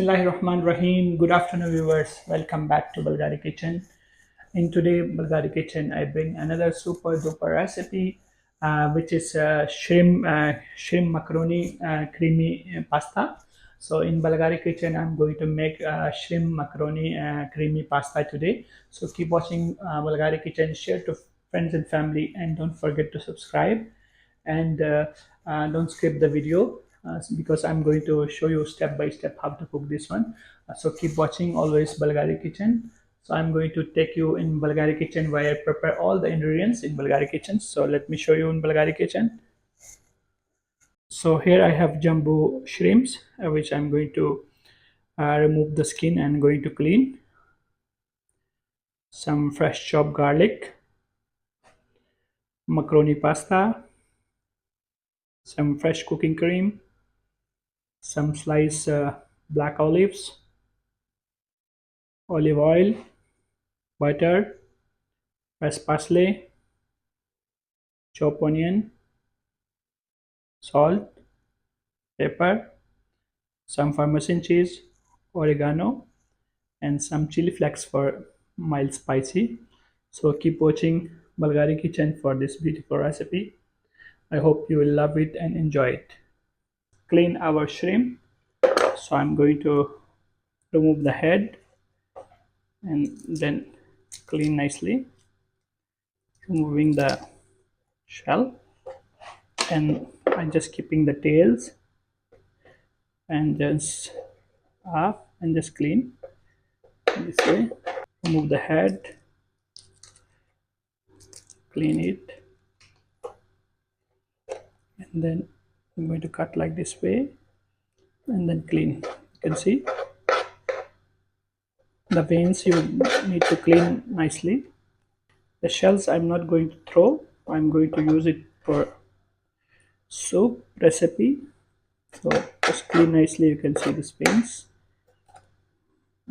Bismillahirrahmanirrahim. Good afternoon, viewers. Welcome back to Balghari Kitchen. In today Balghari Kitchen, I bring another super duper recipe, which is shrimp macaroni creamy pasta. So in Balghari Kitchen, I'm going to make shrimp macaroni creamy pasta today. So keep watching Balghari Kitchen. Share to friends and family, and don't forget to subscribe. And don't skip the video because I'm going to show you step by step how to cook this one. So keep watching always Balghari Kitchen. So I'm going to take you in Balghari Kitchen where I prepare all the ingredients in Balghari Kitchen. So let me show you in Balghari Kitchen. So here I have jumbo shrimps, which I'm going to remove the skin and going to clean. Some fresh chopped garlic, macaroni pasta, some fresh cooking cream, some sliced black olives, olive oil, butter, fresh parsley, chopped onion, salt, pepper, some Parmesan cheese, oregano, and some chili flakes for mild spicy. So keep watching Balghari Kitchen for this beautiful recipe. I hope you will love it and enjoy it. Clean our shrimp. So I'm going to remove the head and then clean nicely, removing the shell, and I'm just keeping the tails and just up and just clean this way. Remove the head, clean it, and then I'm going to cut like this way and then clean. You can see the veins you need to clean nicely. The shells I'm not going to throw, I'm going to use it for soup recipe. So just clean nicely. You can see the veins.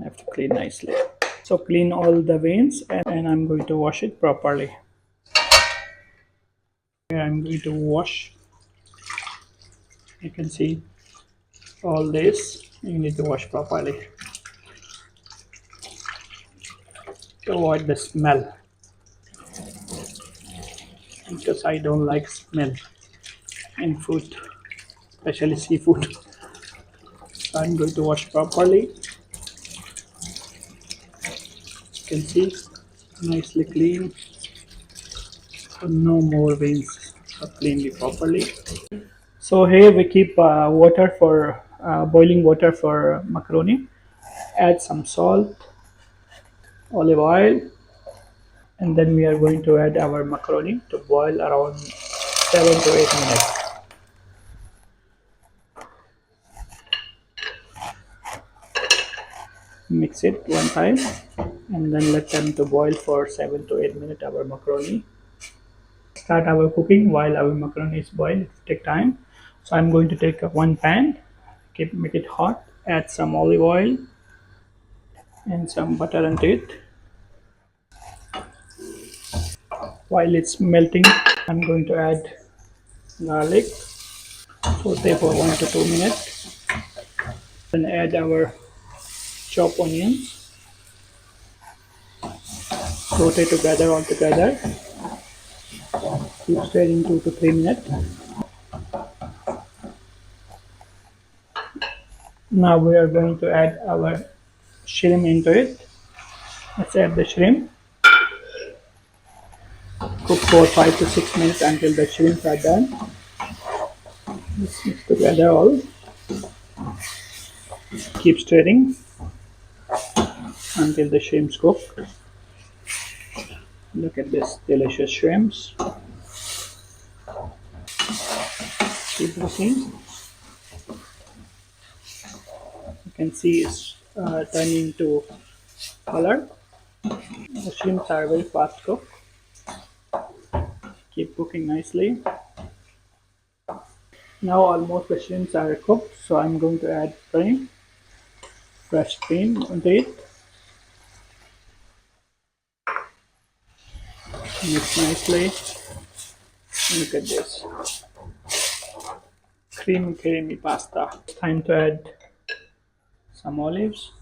I have to clean nicely. So clean all the veins and I'm going to wash it properly. Here I'm going to wash. You can see all this. You need to wash properly to avoid the smell, because I don't like smell in food, especially seafood. So I'm going to wash properly. You can see nicely clean. So no more veins. So clean it properly. So here we keep water for boiling water for macaroni. Add some salt, olive oil, and then we are going to add our macaroni to boil around 7 to 8 minutes. Mix it one time and then let them to boil for 7 to 8 minutes our macaroni. Start our cooking while our macaroni is boiled. It take time. So I'm going to take one pan, make it hot, add some olive oil and some butter into it. While it's melting, I'm going to add garlic. Saute for 1 to 2 minutes. Then add our chopped onions. Saute together all together. Keep stirring 2 to 3 minutes. Now we are going to add our shrimp into it. Let's add the shrimp. Cook for 5 to 6 minutes until the shrimps are done. Let's mix together all. Keep stirring until the shrimps cook. Look at this delicious shrimps. Keep looking. You can see it's turning to color. The shrimps are very fast cooked. Keep cooking nicely. Now almost the shrimps are cooked, so I'm going to add cream, fresh cream into it. Mix nicely. Look at this creamy pasta. Time to add some olives,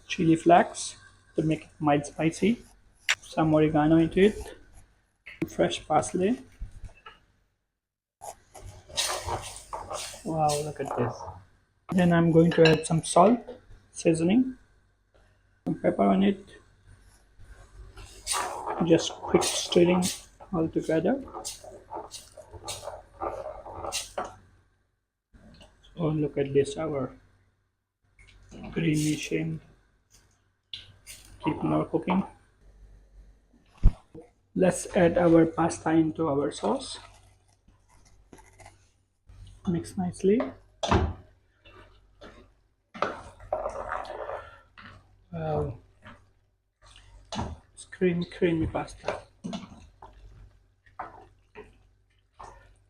chili flakes to make it mild spicy, some oregano into it, fresh parsley. Wow, look at this. Then I'm going to add some salt, seasoning, some pepper on it, just quick stirring all together. Oh, look at this, our creamy shrimp. Keep on cooking. Let's add our pasta into our sauce. Mix nicely. Wow, it's creamy pasta.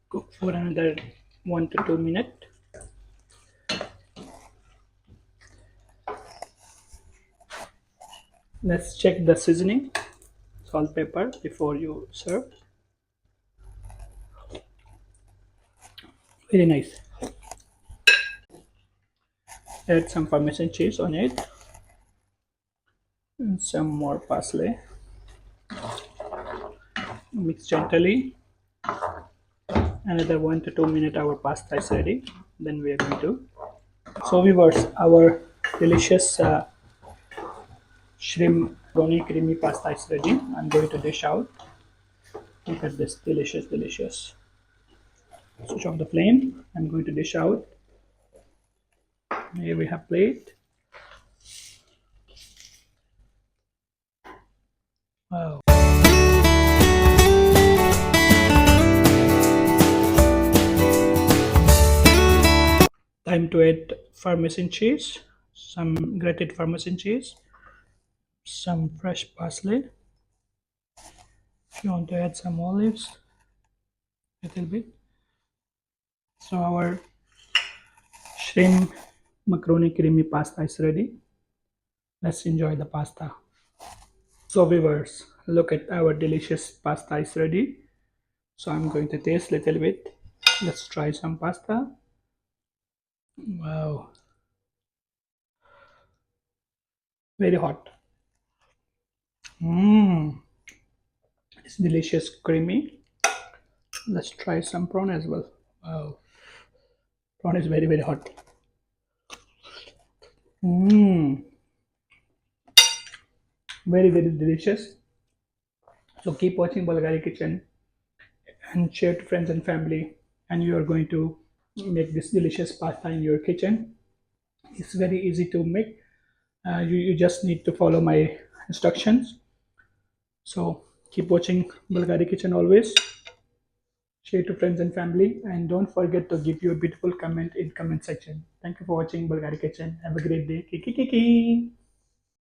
Cook for another 1 to 2 minutes. Let's check the seasoning, salt, pepper before you serve. Very nice. Add some Parmesan cheese on it and some more parsley. Mix gently. Another 1 to 2 minutes, our pasta is ready. Then we are going to. So viewers, our delicious shrimp brownie creamy pasta is ready. I'm going to dish out. Look at this, delicious, delicious. Switch off the flame. I'm going to dish out. Here we have plate. Wow. Time to add Parmesan cheese, some grated Parmesan cheese, some fresh parsley. If you want to add some olives, a little bit. So our shrimp macaroni creamy pasta is ready. Let's enjoy the pasta. So viewers, look at our delicious pasta is ready. So I'm going to taste a little bit. Let's try some pasta. Wow, very hot. Mmm, it's delicious, creamy. Let's try some prawn as well. Wow, prawn is very hot. Mmm, very delicious. So keep watching Balghari Kitchen and share to friends and family. And you are going to make this delicious pasta in your kitchen. It's very easy to make. You just need to follow my instructions. So keep watching Balghari Kitchen always. Share to friends and family, and don't forget to give your beautiful comment in comment section. Thank you for watching Bulgari Kitchen. Have a great day. Kiki kiki.